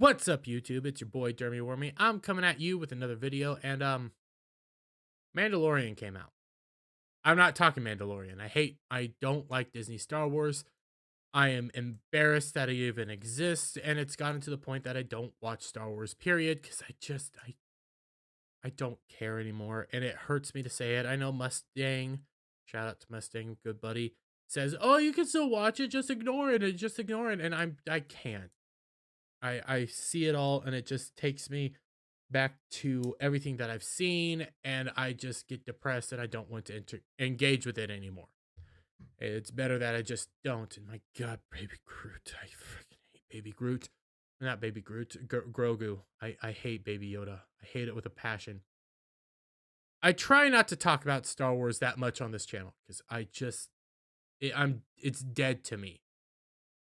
What's up, YouTube? It's your boy Dermy Wormy. I'm coming at you with another video, and Mandalorian came out. I'm not talking Mandalorian. I don't like Disney Star Wars. I am embarrassed that it even exists, and it's gotten to the point that I don't watch Star Wars, period, because I don't care anymore, and it hurts me to say it. I know Mustang, shout out to Mustang, good buddy, says, "Oh, you can still watch it, just ignore it, and just ignore it," and I can't. I see it all, and it just takes me back to everything that I've seen, and I just get depressed, and I don't want to engage with it anymore. It's better that I just don't. And my God, Baby Groot, I freaking hate Baby Groot. Not Baby Groot, Grogu. I hate Baby Yoda. I hate it with a passion. I try not to talk about Star Wars that much on this channel because it's dead to me.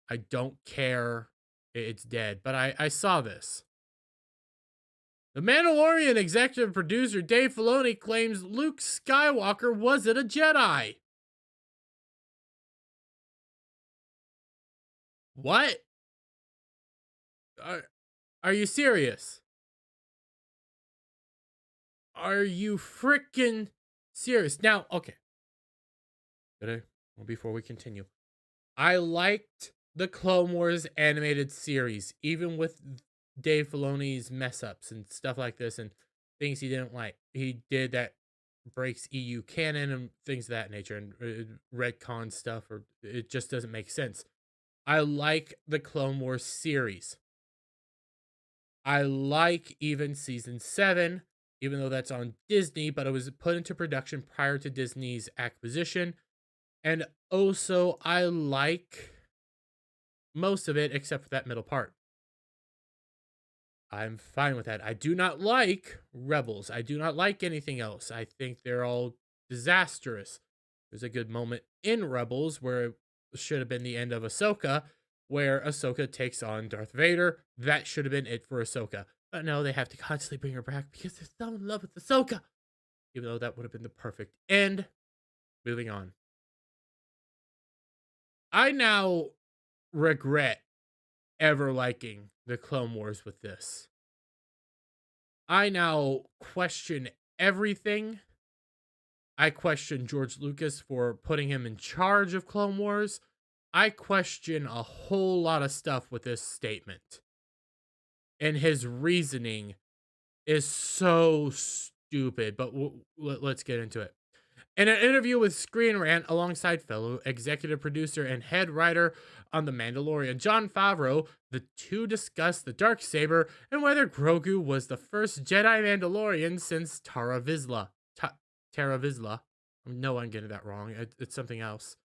I don't care. It's dead. But I saw this. The Mandalorian executive producer Dave Filoni claims Luke Skywalker wasn't a Jedi. What? Are you serious? Are you freaking serious? Now, okay. Before we continue, I liked the Clone Wars animated series, even with Dave Filoni's mess ups and stuff like this and things he didn't like. He did that breaks EU canon and things of that nature and retcon stuff, or it just doesn't make sense. I like the Clone Wars series. I like even season 7, even though that's on Disney, but it was put into production prior to Disney's acquisition. And also, I like most of it except for that middle part. I'm fine with that. I do not like Rebels. I do not like anything else. I think they're all disastrous. There's a good moment in Rebels where it should have been the end of Ahsoka, where Ahsoka takes on Darth Vader. That should have been it for Ahsoka. But no, they have to constantly bring her back because they're so in love with Ahsoka. Even though that would have been the perfect end. Moving on. I now regret ever liking the Clone Wars with this. I now question everything. I question George Lucas for putting him in charge of Clone Wars. I question a whole lot of stuff with this statement. And his reasoning is so stupid, but let's get into it. In an interview with Screen Rant alongside fellow executive producer and head writer on The Mandalorian, Jon Favreau, the two discussed the Darksaber and whether Grogu was the first Jedi Mandalorian since Tara Vizsla. Tara Vizsla. No, I'm getting that wrong. It's something else.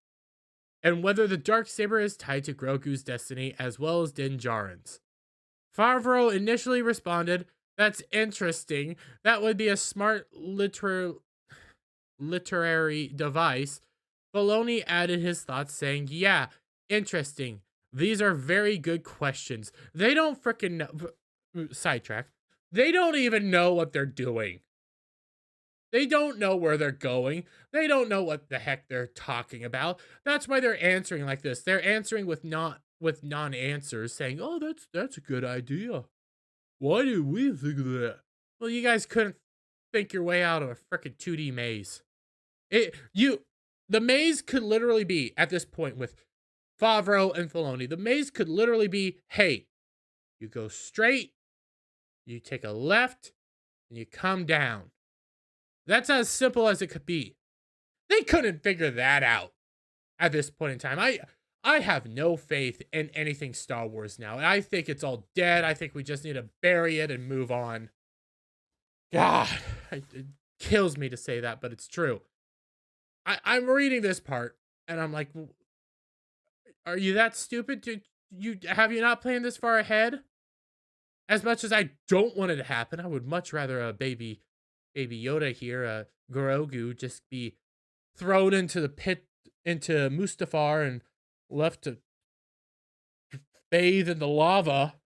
And whether the Darksaber is tied to Grogu's destiny as well as Din Djarin's. Favreau initially responded, "That's interesting. That would be a smart literary device." Filoni added his thoughts, saying, "Yeah, interesting. These are very good questions. They don't freaking know." Sidetrack. They don't even know what they're doing. They don't know where they're going. They don't know what the heck they're talking about. That's why they're answering like this. They're answering with non-answers, saying, "Oh, that's a good idea. Why did we think of that?" Well, you guys couldn't think your way out of a freaking 2D maze. The maze could literally be, at this point with Favreau and Filoni, the maze could literally be, hey, you go straight, you take a left, and you come down. That's as simple as it could be. They couldn't figure that out at this point in time. I have no faith in anything Star Wars now. I think it's all dead. I think we just need to bury it and move on. God, it kills me to say that, but it's true. I'm reading this part, and I'm like, are you that stupid? Have you not planned this far ahead? As much as I don't want it to happen, I would much rather a baby Yoda here, Grogu, just be thrown into the pit, into Mustafar, and left to bathe in the lava.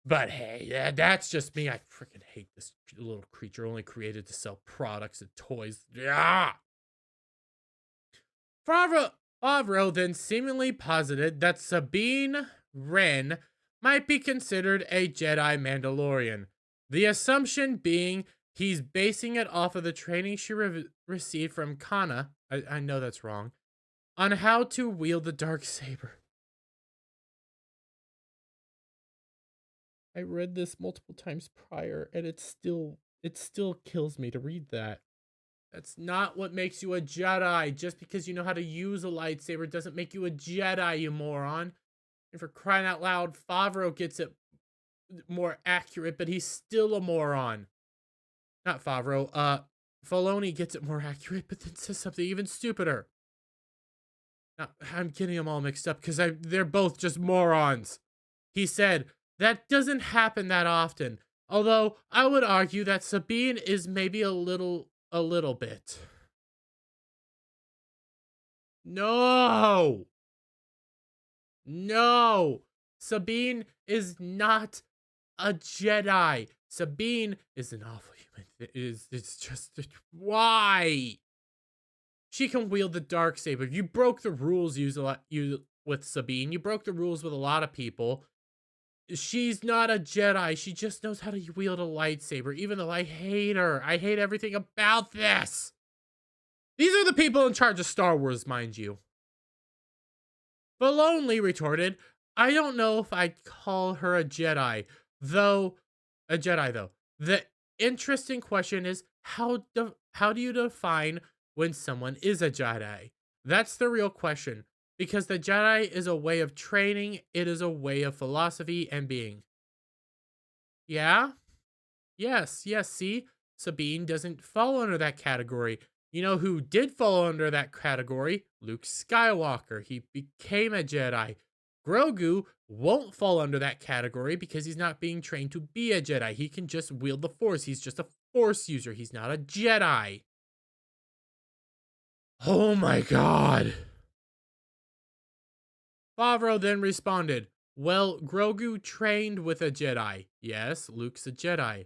But hey, that's just me. I freaking hate this little creature only created to sell products and toys. Yeah. Favreau then seemingly posited that Sabine Wren might be considered a Jedi Mandalorian. The assumption being he's basing it off of the training she received from Kana. I know that's wrong. On how to wield the dark saber. I read this multiple times prior, and it still kills me to read that. That's not what makes you a Jedi. Just because you know how to use a lightsaber doesn't make you a Jedi, you moron. And for crying out loud, Favreau gets it more accurate, but he's still a moron. Not Favreau. Filoni gets it more accurate, but then says something even stupider. Now, I'm getting them all mixed up because they're both just morons. He said, that doesn't happen that often. Although, I would argue that Sabine is maybe a little bit. No! No! Sabine is not a Jedi. Sabine is an awful human. It's just, why? She can wield the dark saber. You broke the rules with Sabine. You broke the rules with a lot of people. She's not a Jedi. She just knows how to wield a lightsaber, even though I hate her. I hate everything about this. These are the people in charge of Star Wars, mind you. Filoni retorted, I don't know if I'd call her a Jedi, though. The interesting question is, how do you define when someone is a Jedi? That's the real question. Because the Jedi is a way of training, it is a way of philosophy and being. Yeah? Yes, see? Sabine doesn't fall under that category. You know who did fall under that category? Luke Skywalker. He became a Jedi. Grogu won't fall under that category because he's not being trained to be a Jedi. He can just wield the Force. He's just a Force user. He's not a Jedi. Oh my god. Favreau then responded, well, Grogu trained with a Jedi. Yes, Luke's a Jedi.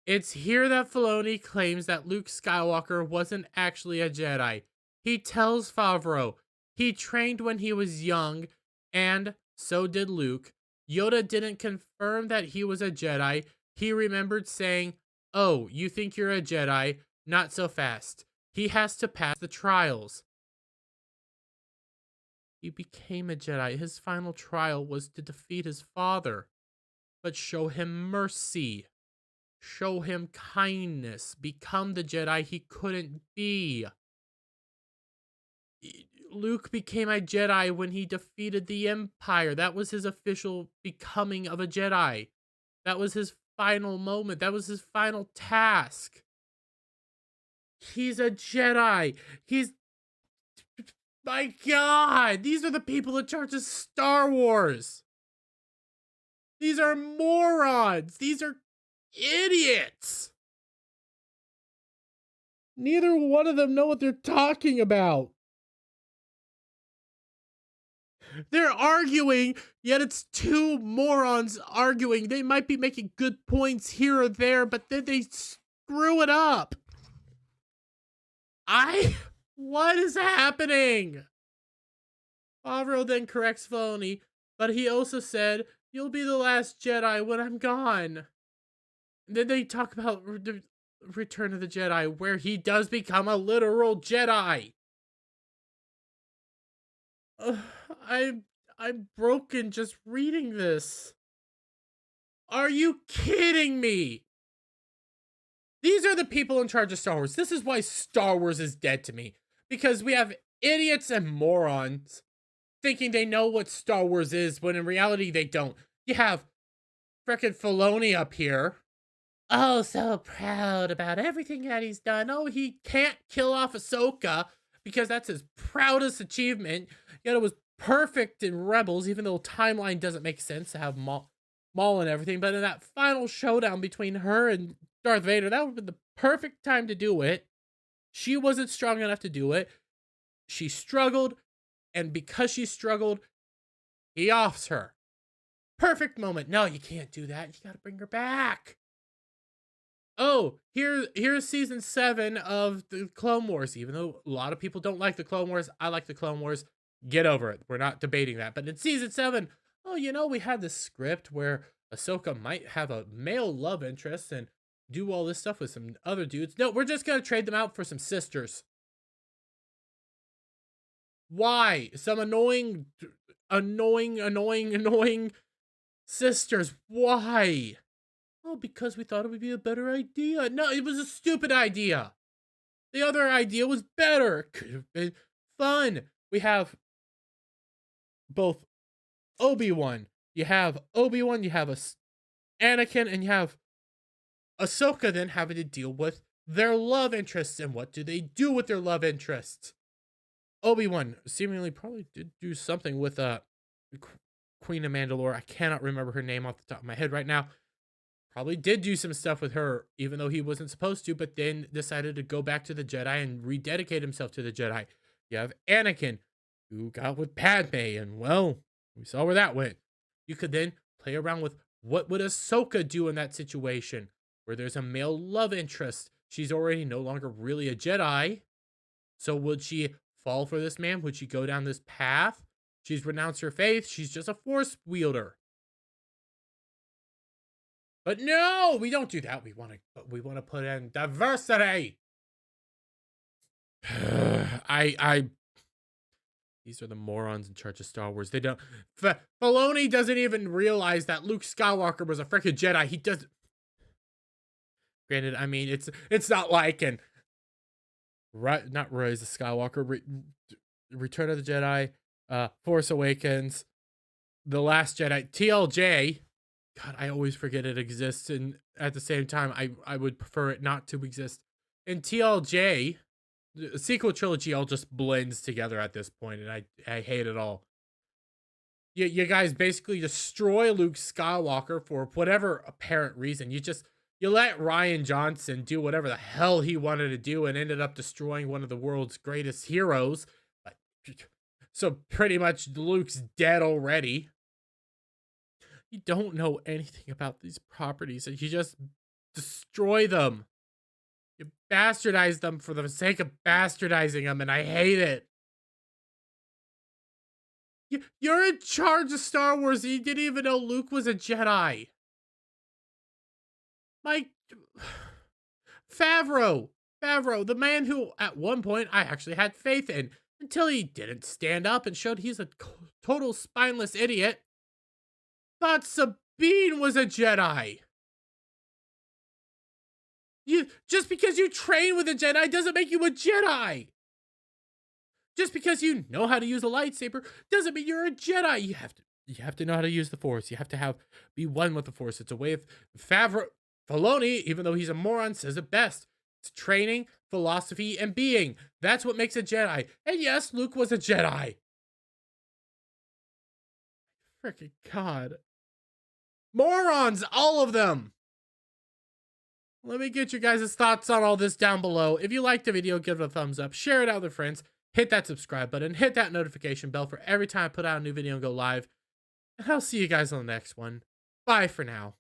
It's here that Filoni claims that Luke Skywalker wasn't actually a Jedi. He tells Favreau he trained when he was young, and so did Luke. Yoda didn't confirm that he was a Jedi. He remembered saying, oh, you think you're a Jedi? Not so fast. He has to pass the trials. He became a Jedi. His final trial was to defeat his father, but show him mercy. Show him kindness. Become the Jedi he couldn't be. Luke became a Jedi when he defeated the Empire. That was his official becoming of a Jedi. That was his final moment. That was his final task. He's a Jedi. My god! These are the people in charge of Star Wars. These are morons. These are idiots. Neither one of them know what they're talking about. They're arguing, yet it's two morons arguing. They might be making good points here or there, but then they screw it up. What is happening? Favreau then corrects Filoni, but he also said, you'll be the last Jedi when I'm gone. And then they talk about Return of the Jedi, where he does become a literal Jedi. I'm broken just reading this. Are you kidding me? These are the people in charge of Star Wars. This is why Star Wars is dead to me. Because we have idiots and morons thinking they know what Star Wars is, when in reality they don't. You have frickin' Filoni up here. Oh, so proud about everything that he's done. Oh, he can't kill off Ahsoka because that's his proudest achievement. Yet it was perfect in Rebels, even though timeline doesn't make sense to have Maul and everything. But in that final showdown between her and Darth Vader, that would have been the perfect time to do it. She wasn't strong enough to do it. She struggled, and because she struggled, he offs her. Perfect moment. No, you can't do that. You gotta bring her back. Oh, here's season 7 of the Clone Wars. Even though a lot of people don't like the Clone Wars, I like the Clone Wars. Get over it. We're not debating that. But in season 7 oh, we had this script where Ahsoka might have a male love interest and do all this stuff with some other dudes. No, we're just gonna trade them out for some sisters. Why? Some annoying sisters. Why? Oh, because we thought it would be a better idea. No, it was a stupid idea. The other idea was better. Could have been fun. We have both Obi-Wan. You have Obi-Wan, you have Anakin, and you have Ahsoka then having to deal with their love interests. And what do they do with their love interests? Obi-Wan seemingly probably did do something with Queen of Mandalore. I cannot remember her name off the top of my head right now. Probably did do some stuff with her, even though he wasn't supposed to, but then decided to go back to the Jedi and rededicate himself to the Jedi. You have Anakin, who got with Padme, and well, we saw where that went. You could then play around with what would Ahsoka do in that situation, where there's a male love interest. She's already no longer really a Jedi. So would she fall for this man? Would she go down this path? She's renounced her faith. She's just a force wielder. But no, we don't do that. We want to put in diversity. These are the morons in charge of Star Wars. They don't. Filoni doesn't even realize that Luke Skywalker was a freaking Jedi. He doesn't. Granted, I mean, it's not like not Rise of Skywalker, Return of the Jedi, Force Awakens, The Last Jedi, TLJ. God, I always forget it exists, and at the same time, I would prefer it not to exist. In TLJ, the sequel trilogy all just blends together at this point, and I hate it all. You guys basically destroy Luke Skywalker for whatever apparent reason. You let Rian Johnson do whatever the hell he wanted to do and ended up destroying one of the world's greatest heroes. So pretty much Luke's dead already. You don't know anything about these properties and you just destroy them. You bastardize them for the sake of bastardizing them, and I hate it. You're in charge of Star Wars and you didn't even know Luke was a Jedi. Mike Favreau, the man who at one point I actually had faith in until he didn't stand up and showed he's a total spineless idiot. Thought Sabine was a Jedi. Just because you train with a Jedi doesn't make you a Jedi. Just because you know how to use a lightsaber doesn't mean you're a Jedi. You have to know how to use the Force. You have to be one with the Force. It's a way of Filoni, even though he's a moron, says it best. It's training, philosophy, and being. That's what makes a Jedi. And yes, Luke was a Jedi. Freaking God. Morons, all of them. Let me get you guys' thoughts on all this down below. If you liked the video, give it a thumbs up. Share it out with friends. Hit that subscribe button. Hit that notification bell for every time I put out a new video and go live. And I'll see you guys on the next one. Bye for now.